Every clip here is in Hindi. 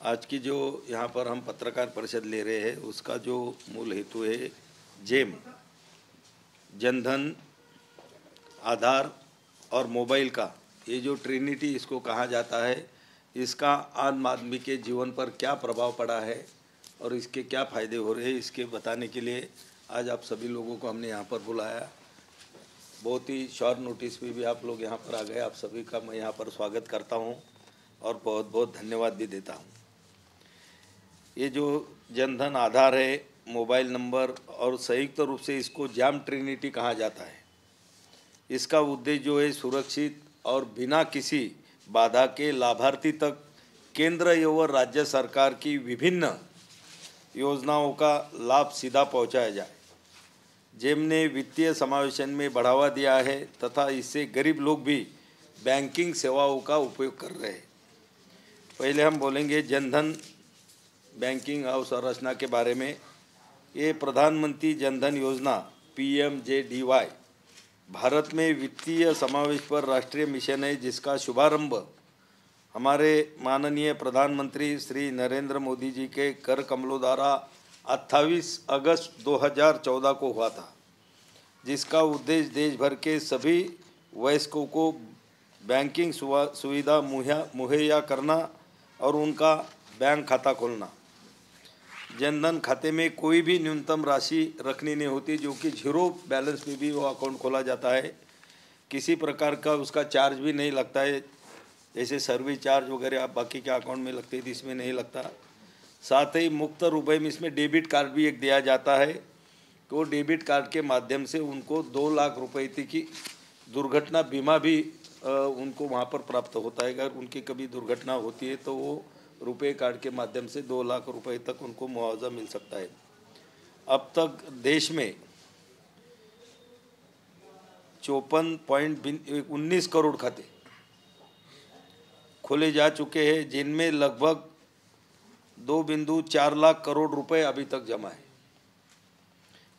आज की जो यहाँ पर हम पत्रकार परिषद ले रहे हैं उसका जो मूल हेतु है जेम, जनधन, आधार और मोबाइल का ये जो ट्रिनिटी इसको कहा जाता है, इसका आम आदमी के जीवन पर क्या प्रभाव पड़ा है और इसके क्या फ़ायदे हो रहे हैं, इसके बताने के लिए आज आप सभी लोगों को हमने यहाँ पर बुलाया। बहुत ही शॉर्ट नोटिस पे भी आप लोग यहाँ पर आ गए। आप सभी का मैं यहाँ पर स्वागत करता हूँ और बहुत बहुत धन्यवाद भी देता हूँ। ये जो जनधन आधार है, मोबाइल नंबर और संयुक्त रूप से इसको जाम ट्रिनिटी कहा जाता है। इसका उद्देश्य जो है सुरक्षित और बिना किसी बाधा के लाभार्थी तक केंद्र एवं राज्य सरकार की विभिन्न योजनाओं का लाभ सीधा पहुंचाया जाए। जेम ने वित्तीय समावेशन में बढ़ावा दिया है तथा इससे गरीब लोग भी बैंकिंग सेवाओं का उपयोग कर रहे हैं। पहले हम बोलेंगे जनधन बैंकिंग अवसंरचना के बारे में। ये प्रधानमंत्री जनधन योजना PMJDY भारत में वित्तीय समावेश पर राष्ट्रीय मिशन है, जिसका शुभारंभ हमारे माननीय प्रधानमंत्री श्री नरेंद्र मोदी जी के कर कमलों द्वारा 28 अगस्त 2014 को हुआ था, जिसका उद्देश्य देश भर के सभी वयस्कों को बैंकिंग सुविधा मुहैया करना और उनका बैंक खाता खोलना। जनधन खाते में कोई भी न्यूनतम राशि रखनी नहीं होती, जो कि जीरो बैलेंस में भी वो अकाउंट खोला जाता है। किसी प्रकार का उसका चार्ज भी नहीं लगता है, जैसे सर्विस चार्ज वगैरह आप बाकी के अकाउंट में लगते हैं, इसमें नहीं लगता। साथ ही मुफ्त रुपए में इसमें डेबिट कार्ड भी एक दिया जाता है, तो डेबिट कार्ड के माध्यम से उनको 2 लाख रुपए तक की दुर्घटना बीमा भी उनको वहाँ पर प्राप्त होता है। अगर उनकी कभी दुर्घटना होती है तो वो रुपए कार्ड के माध्यम से 2 लाख रुपए तक उनको मुआवजा मिल सकता है। अब तक देश में 54.19 करोड़ खाते खोले जा चुके हैं, जिनमें लगभग 2.4 लाख करोड़ रुपए अभी तक जमा है।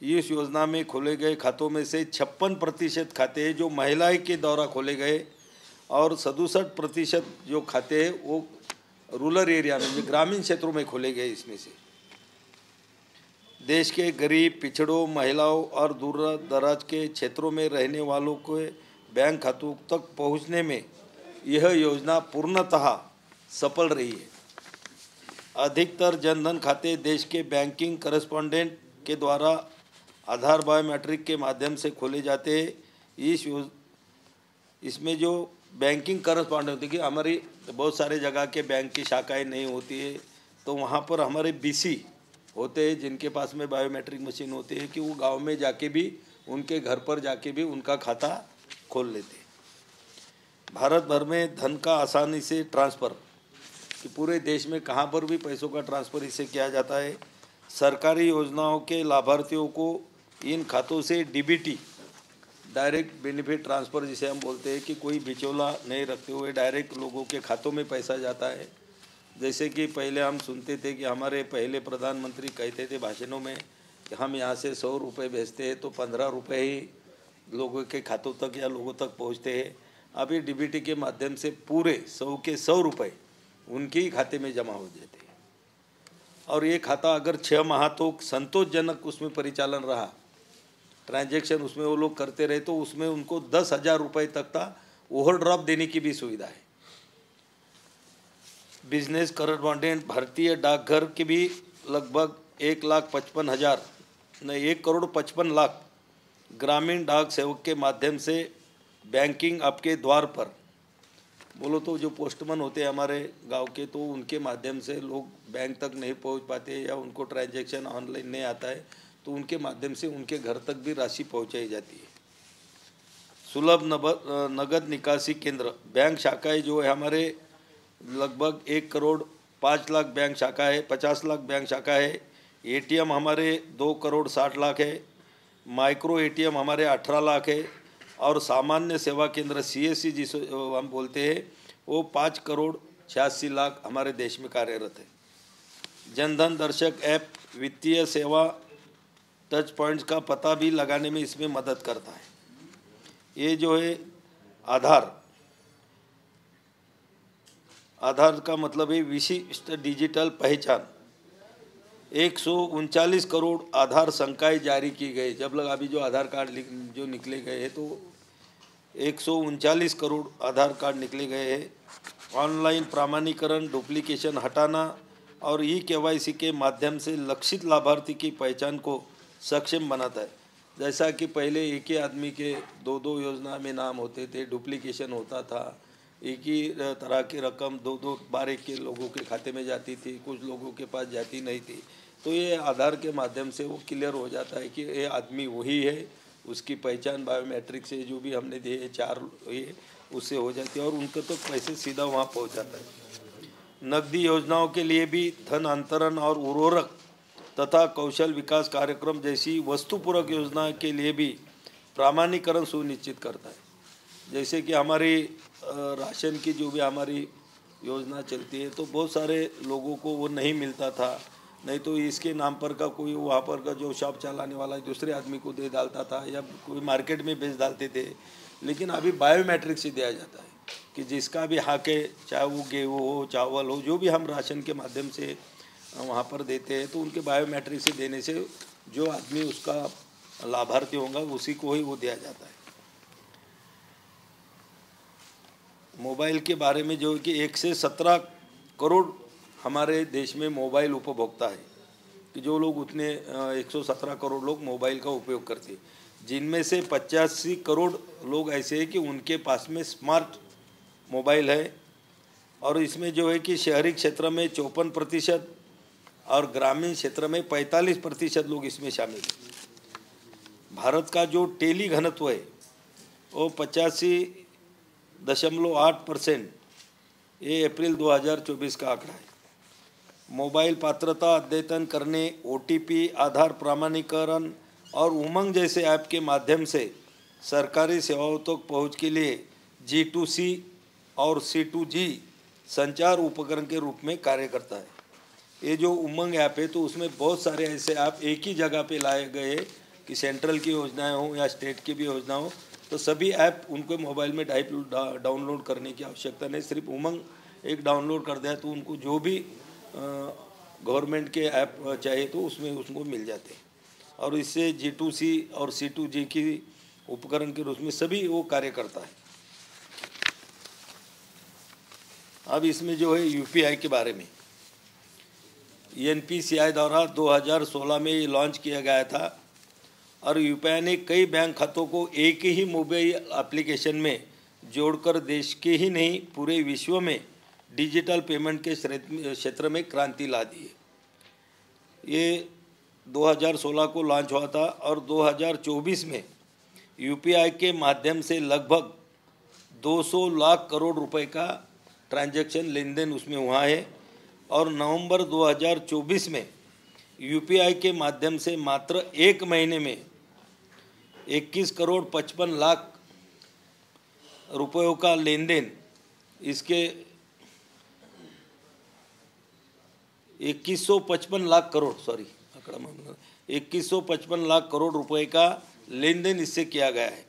इस योजना में खोले गए खातों में से 56% खाते हैं जो महिलाएं के द्वारा खोले गए और 67% जो खाते हैं वो रूरल एरिया में, ग्रामीण क्षेत्रों में खोले गए। इसमें से देश के गरीब, पिछड़ों, महिलाओं और दूर दराज के क्षेत्रों में रहने वालों को बैंक खातों तक पहुंचने में यह योजना पूर्णतः सफल रही है। अधिकतर जनधन खाते देश के बैंकिंग करेस्पॉन्डेंट के द्वारा आधार बायोमेट्रिक के माध्यम से खोले जाते हैं। इसमें जो बैंकिंग करेस्पॉन्डेंट होती है कि हमारी बहुत सारे जगह के बैंक की शाखाएं नहीं होती है, तो वहाँ पर हमारे BC होते हैं जिनके पास में बायोमेट्रिक मशीन होती है कि वो गांव में जाके भी, उनके घर पर जाके भी उनका खाता खोल लेते हैं। भारत भर में धन का आसानी से ट्रांसफ़र, कि पूरे देश में कहाँ पर भी पैसों का ट्रांसफ़र इससे किया जाता है। सरकारी योजनाओं के लाभार्थियों को इन खातों से DBT, डायरेक्ट बेनिफिट ट्रांसफ़र जिसे हम बोलते हैं, कि कोई बिचौला नहीं रखते हुए डायरेक्ट लोगों के खातों में पैसा जाता है। जैसे कि पहले हम सुनते थे कि हमारे पहले प्रधानमंत्री कहते थे भाषणों में कि हम यहाँ से 100 रुपये भेजते हैं तो 15 रुपये ही लोगों के खातों तक या लोगों तक पहुँचते हैं। अभी DBT के माध्यम से पूरे 100 के 100 रुपये उनके ही खाते में जमा हो जाते हैं। और ये खाता अगर 6 माह तो संतोषजनक उसमें परिचालन रहा, ट्रांजैक्शन उसमें वो लोग करते रहे, तो उसमें उनको 10,000 रुपये तक का ओवरड्राफ्ट देने की भी सुविधा है। बिजनेस करेस्पॉन्डेंट भारतीय डाकघर के भी लगभग 1,55,000 नहीं 1,55,00,000 ग्रामीण डाक सेवक के माध्यम से बैंकिंग आपके द्वार पर, बोलो तो जो पोस्टमैन होते हैं हमारे गांव के, तो उनके माध्यम से लोग बैंक तक नहीं पहुंच पाते या उनको ट्रांजैक्शन ऑनलाइन नहीं आता है, तो उनके माध्यम से उनके घर तक भी राशि पहुंचाई जाती है। सुलभ नगद निकासी केंद्र, बैंक शाखाएं जो है हमारे लगभग 1,05,00,000 बैंक शाखा है, 50 लाख बैंक शाखा है। ATM हमारे 2,60,00,000 है। माइक्रो ATM हमारे 18 लाख है और सामान्य सेवा केंद्र CSC जिसे हम बोलते हैं वो 5,86,00,000 हमारे देश में कार्यरत है। जनधन दर्शक ऐप वित्तीय सेवा टच पॉइंट्स का पता भी लगाने में इसमें मदद करता है। ये जो है आधार आधार का मतलब है विशिष्ट डिजिटल पहचान। 139 करोड़ आधार संख्याएँ जारी की गई। जब लग अभी जो आधार कार्ड जो निकले गए हैं तो 139 करोड़ आधार कार्ड निकले गए हैं। ऑनलाइन प्रमाणीकरण, डुप्लीकेशन हटाना और ई-केवाईसी के माध्यम से लक्षित लाभार्थी की पहचान को सक्षम बनाता है। जैसा कि पहले एक ही आदमी के दो दो योजना में नाम होते थे, डुप्लीकेशन होता था, एक ही तरह की रकम दो बार एक के लोगों के खाते में जाती थी, कुछ लोगों के पास जाती नहीं थी। तो ये आधार के माध्यम से वो क्लियर हो जाता है कि ये आदमी वही है, उसकी पहचान बायोमेट्रिक से जो भी हमने दिए 4 ये उससे हो जाती है और उनके तो पैसे सीधा वहाँ पहुँच जाता है। नकदी योजनाओं के लिए भी धन अंतरण और उर्वरक तथा कौशल विकास कार्यक्रम जैसी वस्तुपूरक योजना के लिए भी प्रमाणीकरण सुनिश्चित करता है। जैसे कि हमारी राशन की जो भी हमारी योजना चलती है तो बहुत सारे लोगों को वो नहीं मिलता था, नहीं तो इसके नाम पर का कोई वहाँ पर का जो शॉप चलाने वाला दूसरे आदमी को दे डालता था या कोई मार्केट में बेच डालते थे। लेकिन अभी बायोमेट्रिक से दिया जाता है कि जिसका भी हक है, चाहे वो गेहूँ हो, चावल हो, जो भी हम राशन के माध्यम से वहाँ पर देते हैं तो उनके बायोमेट्रिक से देने से जो आदमी उसका लाभार्थी होगा उसी को ही वो दिया जाता है। मोबाइल के बारे में जो है कि 1 से 17 करोड़ हमारे देश में मोबाइल उपभोक्ता है कि जो लोग उतने 117 करोड़ लोग मोबाइल का उपयोग करते हैं, जिनमें से 85 करोड़ लोग ऐसे हैं कि उनके पास में स्मार्ट मोबाइल है। और इसमें जो है कि शहरी क्षेत्र में 54% और ग्रामीण क्षेत्र में 45% लोग इसमें शामिल हैं। भारत का जो टेली घनत्व है वो 85.8%, ये अप्रैल 2024 का आंकड़ा है। मोबाइल पात्रता अद्यतन करने, OTP, आधार प्रमाणीकरण और उमंग जैसे ऐप के माध्यम से सरकारी सेवाओं तक पहुंच के लिए G2C और C2G संचार उपकरण के रूप में कार्य करता है। ये जो उमंग ऐप है तो उसमें बहुत सारे ऐसे ऐप एक ही जगह पे लाए गए कि सेंट्रल की योजनाएं हो या स्टेट की भी योजना हो, तो सभी ऐप उनको मोबाइल में डाउनलोड करने की आवश्यकता नहीं। सिर्फ उमंग एक डाउनलोड कर दिया तो उनको जो भी गवर्नमेंट के ऐप चाहिए तो उसमें उसको मिल जाते हैं और इससे G2C और C2G की उपकरण के रूप में सभी वो कार्य करता है। अब इसमें जो है UPI के बारे में, NPCI द्वारा 2016 में ये लॉन्च किया गया था और UPI ने कई बैंक खातों को एक ही मोबाइल एप्लीकेशन में जोड़कर देश के ही नहीं पूरे विश्व में डिजिटल पेमेंट के क्षेत्र में क्रांति ला दी है। ये 2016 को लॉन्च हुआ था और 2024 में UPI के माध्यम से लगभग 200 लाख करोड़ रुपए का ट्रांजैक्शन लेन देन उसमें हुआ है और नवंबर 2024 में UPI के माध्यम से मात्र एक महीने में 21 करोड़ 55 लाख रुपयों का लेन देन, इसके 2155 लाख करोड़ 2155 लाख करोड़ रुपए का लेन देन इससे किया गया है।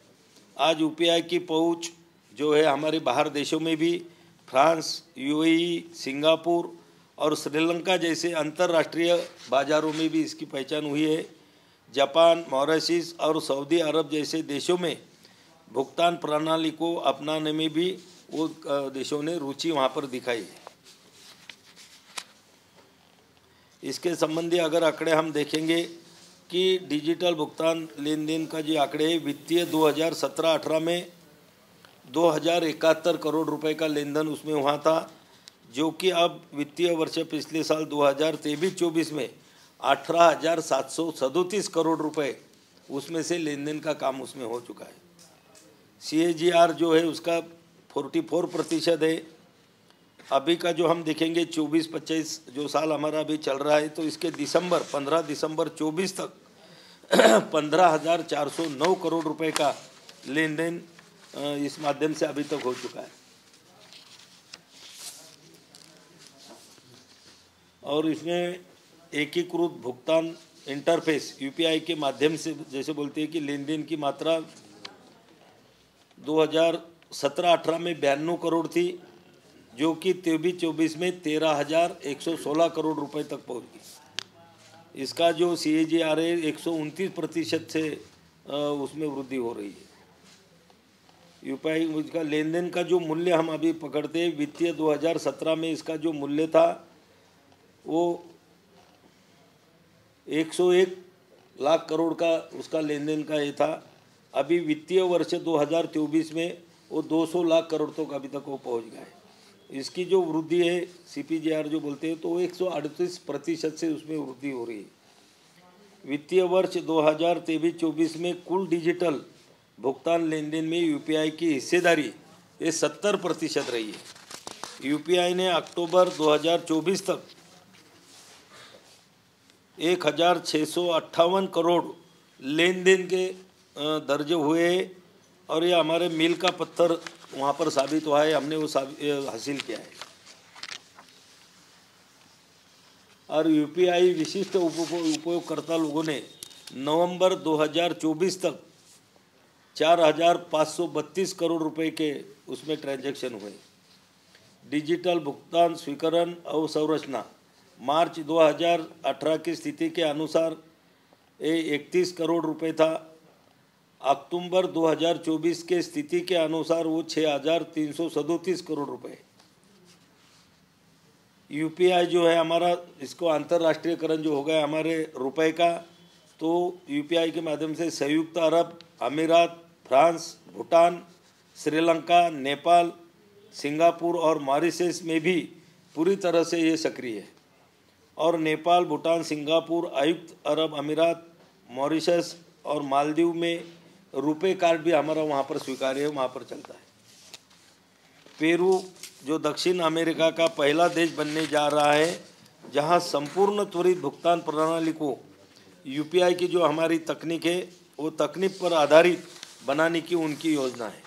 आज UPI की पहुंच जो है हमारे बाहर देशों में भी, फ्रांस, UAE, सिंगापुर और श्रीलंका जैसे अंतर्राष्ट्रीय बाज़ारों में भी इसकी पहचान हुई है। जापान, मॉरिशस और सऊदी अरब जैसे देशों में भुगतान प्रणाली को अपनाने में भी वो देशों ने रुचि वहाँ पर दिखाई है। इसके संबंधी अगर आंकड़े हम देखेंगे कि डिजिटल भुगतान लेन देन का जो आंकड़े वित्तीय 2017-18 में 2071 करोड़ रुपए का लेन देन उसमें हुआ था, जो कि अब वित्तीय वर्ष पिछले साल 2023-24 में 18,737 करोड़ रुपए उसमें से लेन देन का काम उसमें हो चुका है। CAGR जो है उसका 44% है। अभी का जो हम देखेंगे 24-25 जो साल हमारा अभी चल रहा है तो इसके 15 दिसंबर 24 तक 15,409 करोड़ रुपए का लेन देन इस माध्यम से अभी तक हो चुका है। और इसमें एकीकृत भुगतान इंटरफेस UPI के माध्यम से जैसे बोलते हैं कि लेन देन की मात्रा 2017-18 में 92 करोड़ थी जो कि 23-24 में 13,116 करोड़ रुपए तक पहुंच गई। इसका जो CAGR है 129% से उसमें वृद्धि हो रही है। यूपीआई का लेन देन का जो मूल्य हम अभी पकड़ते हैं, वित्तीय 2017 में इसका जो मूल्य था वो 101 लाख करोड़ का उसका लेन देन का ये था। अभी वित्तीय वर्ष 2024 में वो 200 लाख करोड़ तक अभी तक वो पहुँच गया है। इसकी जो वृद्धि है CPGR जो बोलते हैं, तो वो 138% से उसमें वृद्धि हो रही है। वित्तीय वर्ष 2023-24 में कुल डिजिटल भुगतान लेन देन में यूपीआई की हिस्सेदारी ये 70% रही है। यूपीआई ने अक्टूबर 2024 तक 1,658 करोड़ लेन देन के दर्ज हुए, और ये हमारे मील का पत्थर वहाँ पर साबित हुआ है, हमने वो हासिल किया है। और यूपीआई विशिष्ट उपयोगकर्ता लोगों ने नवंबर 2024 तक 4,532 करोड़ रुपए के उसमें ट्रांजैक्शन हुए। डिजिटल भुगतान स्वीकरण अवसंरचना मार्च 2018 की स्थिति के अनुसार ये 31 करोड़ रुपए था। अक्टूबर 2024 के स्थिति के अनुसार वो 6,337 करोड़ रुपए। यूपीआई जो है हमारा, इसको अंतर्राष्ट्रीयकरण जो हो गया हमारे रुपए का, तो यूपीआई के माध्यम से संयुक्त अरब अमीरात, फ्रांस, भूटान, श्रीलंका, नेपाल, सिंगापुर और मॉरिशस में भी पूरी तरह से ये सक्रिय है। और नेपाल, भूटान, सिंगापुर, संयुक्त अरब अमीरात, मॉरिशस और मालदीव में रुपए कार्ड भी हमारा वहाँ पर स्वीकार्य है, वहाँ पर चलता है। पेरू जो दक्षिण अमेरिका का पहला देश बनने जा रहा है जहाँ संपूर्ण त्वरित भुगतान प्रणाली को यूपीआई की जो हमारी तकनीक है वो तकनीक पर आधारित बनाने की उनकी योजना है।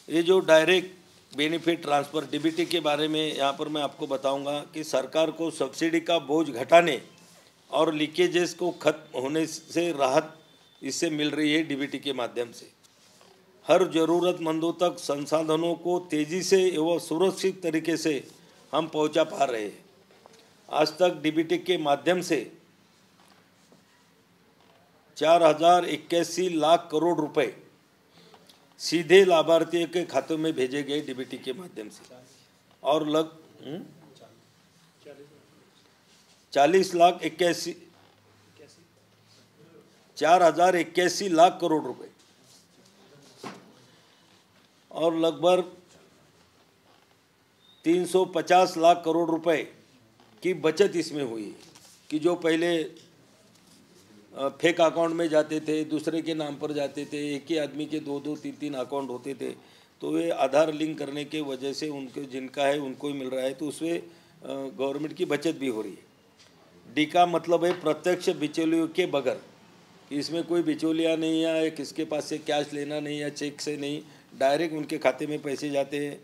ये जो डायरेक्ट बेनिफिट ट्रांसफ़र DBT के बारे में यहाँ पर मैं आपको बताऊंगा कि सरकार को सब्सिडी का बोझ घटाने और लीकेजेस को खत्म होने से राहत इससे मिल रही है। DBT के माध्यम से हर ज़रूरतमंदों तक संसाधनों को तेज़ी से एवं सुरक्षित तरीके से हम पहुंचा पा रहे हैं। आज तक DBT के माध्यम से 4,081 लाख करोड़ रुपए सीधे लाभार्थियों के खातों में भेजे गए DBT के माध्यम से, और 4,081 लाख करोड़ रुपए और लगभग 350 लाख करोड़ रुपए की बचत इसमें हुई कि जो पहले फेक अकाउंट में जाते थे, दूसरे के नाम पर जाते थे, एक ही आदमी के 2-2, 3-3 अकाउंट होते थे, तो वे आधार लिंक करने के वजह से उनके जिनका है उनको ही मिल रहा है, तो उसमें गवर्नमेंट की बचत भी हो रही है। डी का मतलब है प्रत्यक्ष बिचौलियों के बगैर, इसमें कोई बिचौलिया नहीं है, किसके पास से कैश लेना नहीं है, चेक से नहीं, डायरेक्ट उनके खाते में पैसे जाते हैं।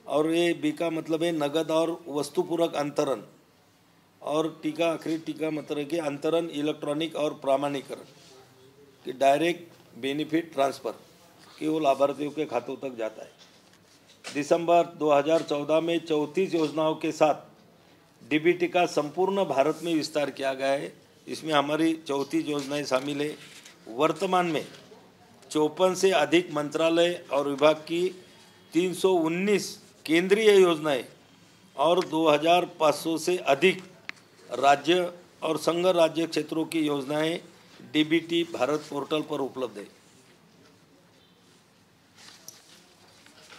और ये बी का मतलब है नगद और वस्तुपूर्वक अंतरण, और टीका आखिरी टीका मतलब है कि अंतरण इलेक्ट्रॉनिक और प्रमाणीकरण कि डायरेक्ट बेनिफिट ट्रांसफ़र कि वो लाभार्थियों के खातों तक जाता है। दिसंबर 2014 में 34 योजनाओं के साथ DBT का संपूर्ण भारत में विस्तार किया गया है। इसमें हमारी 34 योजनाएं शामिल है। वर्तमान में 54 से अधिक मंत्रालय और विभाग की 319 केंद्रीय योजनाएं और 2,500 से अधिक राज्य और संघ राज्य क्षेत्रों की योजनाएं DBT भारत पोर्टल पर उपलब्ध है।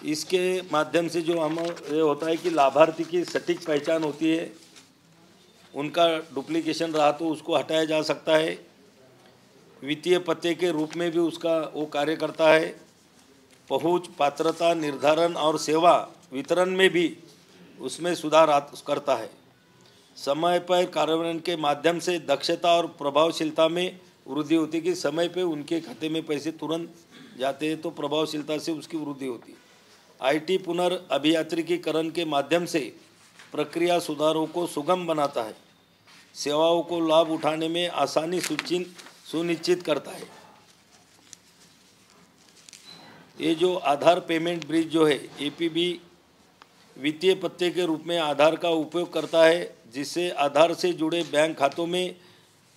इसके माध्यम से जो हम ये होता है कि लाभार्थी की सटीक पहचान होती है, उनका डुप्लीकेशन रहा तो उसको हटाया जा सकता है। वित्तीय पते के रूप में भी उसका वो कार्य करता है। पहुंच, पात्रता निर्धारण और सेवा वितरण में भी उसमें सुधार करता है। समय पर कार्यान्वयन के माध्यम से दक्षता और प्रभावशीलता में वृद्धि होती है कि समय पे उनके खाते में पैसे तुरंत जाते हैं, तो प्रभावशीलता से उसकी वृद्धि होती है। IT पुनर्अभियांत्रिकीकरण के माध्यम से प्रक्रिया सुधारों को सुगम बनाता है, सेवाओं को लाभ उठाने में आसानी सुनिश्चित करता है। ये जो आधार पेमेंट ब्रिज जो है, एपीबी वित्तीय पत्ते के रूप में आधार का उपयोग करता है, जिससे आधार से जुड़े बैंक खातों में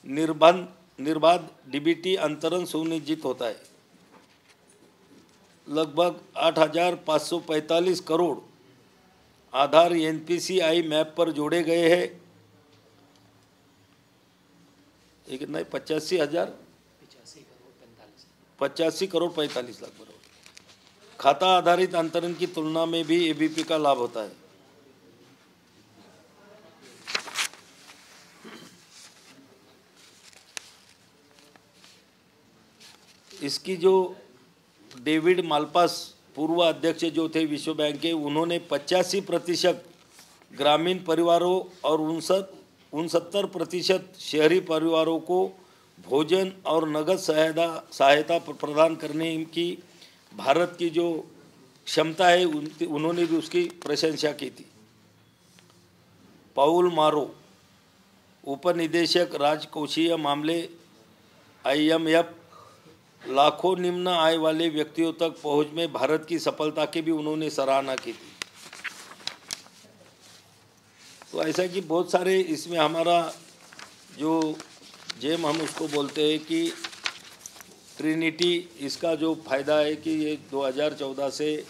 निर्बाध डीबीटी अंतरण सुनिश्चित होता है। लगभग 8,545 करोड़ आधार एनपीसीआई मैप पर जोड़े गए हैं। ये कितना है? 85 करोड़ 45 लाख बराबर। खाता आधारित अंतरण की तुलना में भी एबीपी का लाभ होता है। इसकी जो डेविड मालपास पूर्व अध्यक्ष जो थे विश्व बैंक के, उन्होंने 85% ग्रामीण परिवारों और 69% शहरी परिवारों को भोजन और नगद सहायता प्रदान करने की भारत की जो क्षमता है उन्होंने भी उसकी प्रशंसा की थी। पाउल मारो, उपनिदेशक राजकोषीय मामले IMF, लाखों निम्न आय वाले व्यक्तियों तक पहुंच में भारत की सफलता की भी उन्होंने सराहना की थी। तो ऐसा कि बहुत सारे इसमें हमारा जो जेम हम उसको बोलते हैं कि ट्रिनिटी, इसका जो फ़ायदा है कि ये 2014 से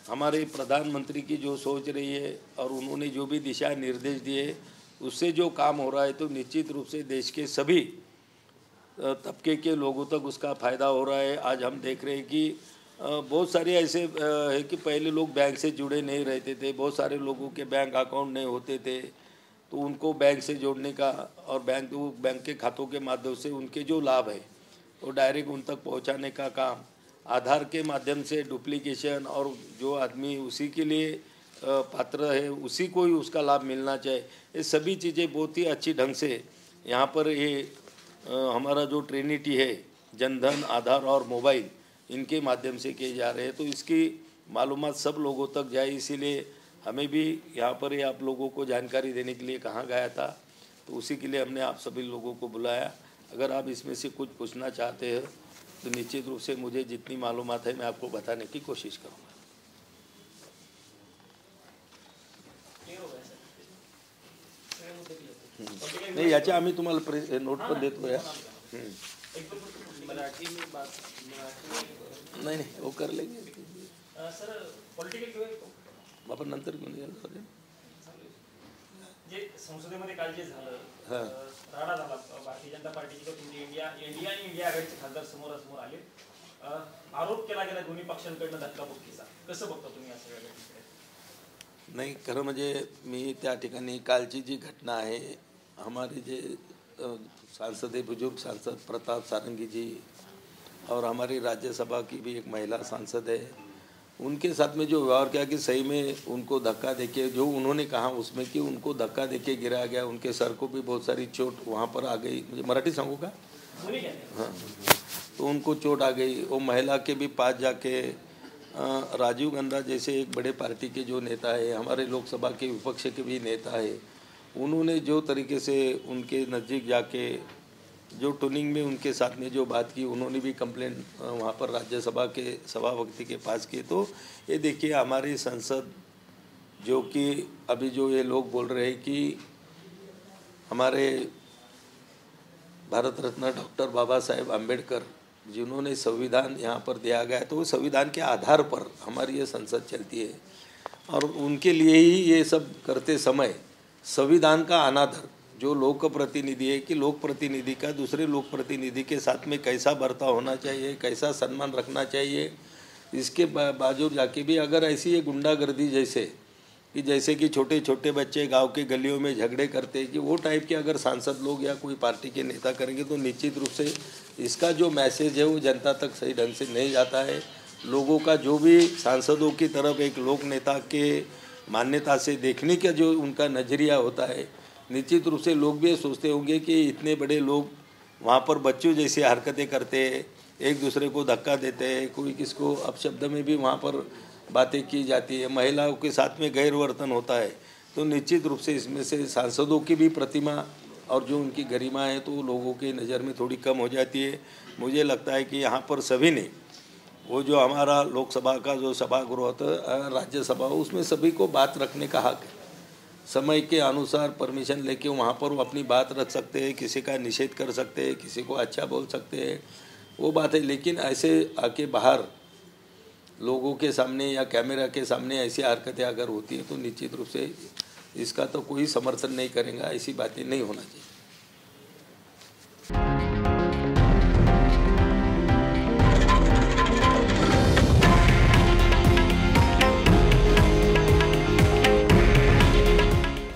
हमारे प्रधानमंत्री की जो सोच रही है और उन्होंने जो भी दिशा निर्देश दिए उससे जो काम हो रहा है, तो निश्चित रूप से देश के सभी तबके के लोगों तक उसका फ़ायदा हो रहा है। आज हम देख रहे हैं कि बहुत सारे ऐसे है कि पहले लोग बैंक से जुड़े नहीं रहते थे, बहुत सारे लोगों के बैंक अकाउंट नहीं होते थे, तो उनको बैंक से जोड़ने का और बैंक के खातों के माध्यम से उनके जो लाभ है वो डायरेक्ट उन तक पहुंचाने का काम आधार के माध्यम से डुप्लीकेशन, और जो आदमी उसी के लिए पात्र है उसी को ही उसका लाभ मिलना चाहिए। ये सभी चीज़ें बहुत ही अच्छी ढंग से यहाँ पर ये हमारा जो ट्रिनिटी है, जनधन, आधार और मोबाइल, इनके माध्यम से किए जा रहे हैं। तो इसकी मालूमात सब लोगों तक जाए, इसीलिए हमें भी यहाँ पर ये आप लोगों को जानकारी देने के लिए कहा गया था, तो उसी के लिए हमने आप सभी लोगों को बुलाया। अगर आप इसमें से कुछ पूछना चाहते हैं तो निश्चित रूप से मुझे जितनी मालूमात है मैं आपको बताने की कोशिश करूँगा। नहीं, याच्या आम्ही तुम्हाला नोट पण देतो या। नहीं वो कर लेंगे सर। पॉलिटिकल आपण नंतर घेऊन यायला पाहिजे। जे संसदेमध्ये काल जे झालं, राडा झाला भारतीय जनता पार्टीची, तर तुम्ही इंडिया आणि इंडिया आघाडीचे खासदार समोरासमोर आले, आरोप केला गेला दोन्ही पक्षांकडनं धक्काबुक्कीचा, कसं बघता तुम्ही असं वेगळं? नाही, खरं म्हणजे मी त्या ठिकाणी कालची जी घटना आहे, हमारे जे सांसद है, बुजुर्ग सांसद प्रताप सारंगी जी, और हमारी राज्यसभा की भी एक महिला सांसद है, उनके साथ में जो व्यवहार किया कि सही में उनको धक्का देके, जो उन्होंने कहा उसमें कि उनको धक्का देके गिराया गया, उनके सर को भी बहुत सारी चोट वहाँ पर आ गई। मुझे मराठी सांगू का? हाँ, तो उनको चोट आ गई। वो महिला के भी पास जाके राजीव गांधी जैसे एक बड़े पार्टी के जो नेता है, हमारे लोकसभा के विपक्ष के भी नेता है, उन्होंने जो तरीके से उनके नज़दीक जाके जो टूनिंग में उनके साथ में जो बात की, उन्होंने भी कंप्लेंट वहाँ पर राज्यसभा के सभापति के पास की। तो ये देखिए, हमारी संसद जो कि अभी जो ये लोग बोल रहे हैं कि हमारे भारत रत्न डॉक्टर बाबा साहेब आम्बेडकर जिन्होंने संविधान यहाँ पर दिया गया है, तो संविधान के आधार पर हमारी ये संसद चलती है, और उनके लिए ही ये सब करते समय संविधान का अनादर जो लोक प्रतिनिधि है कि लोक प्रतिनिधि का दूसरे लोक प्रतिनिधि के साथ में कैसा बर्ताव होना चाहिए, कैसा सम्मान रखना चाहिए, इसके बावजूद जाके भी अगर ऐसी ये गुंडागर्दी जैसे कि छोटे छोटे बच्चे गांव के गलियों में झगड़े करते हैं कि वो टाइप के अगर सांसद लोग या कोई पार्टी के नेता करेंगे, तो निश्चित रूप से इसका जो मैसेज है वो जनता तक सही ढंग से नहीं जाता है। लोगों का जो भी सांसदों की तरफ एक लोक नेता के मान्यता से देखने का जो उनका नज़रिया होता है, निश्चित रूप से लोग भी ये सोचते होंगे कि इतने बड़े लोग वहाँ पर बच्चों जैसी हरकतें करते हैं, एक दूसरे को धक्का देते हैं, कोई किसको अपशब्द में भी वहाँ पर बातें की जाती है, महिलाओं के साथ में गैरवर्तन होता है, तो निश्चित रूप से इसमें से सांसदों की भी प्रतिमा और जो उनकी गरिमा है तो लोगों की नज़र में थोड़ी कम हो जाती है। मुझे लगता है कि यहाँ पर सभी ने वो जो हमारा लोकसभा का जो सभागृह होता, राज्यसभा, उसमें सभी को बात रखने का हक है। समय के अनुसार परमिशन लेके वहाँ पर वो अपनी बात रख सकते हैं, किसी का निषेध कर सकते हैं, किसी को अच्छा बोल सकते हैं, वो बात है। लेकिन ऐसे आके बाहर लोगों के सामने या कैमरा के सामने ऐसी हरकतें अगर होती है तो निश्चित रूप से इसका तो कोई समर्थन नहीं करेगा। ऐसी बातें नहीं होना चाहिए।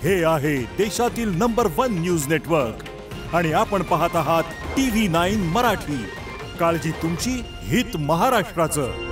हे आहे देशातील नंबर 1 न्यूज नेटवर्क आणि आपण पाहत आहात TV9 मराठी। काळजी तुमची, हित महाराष्ट्राचं।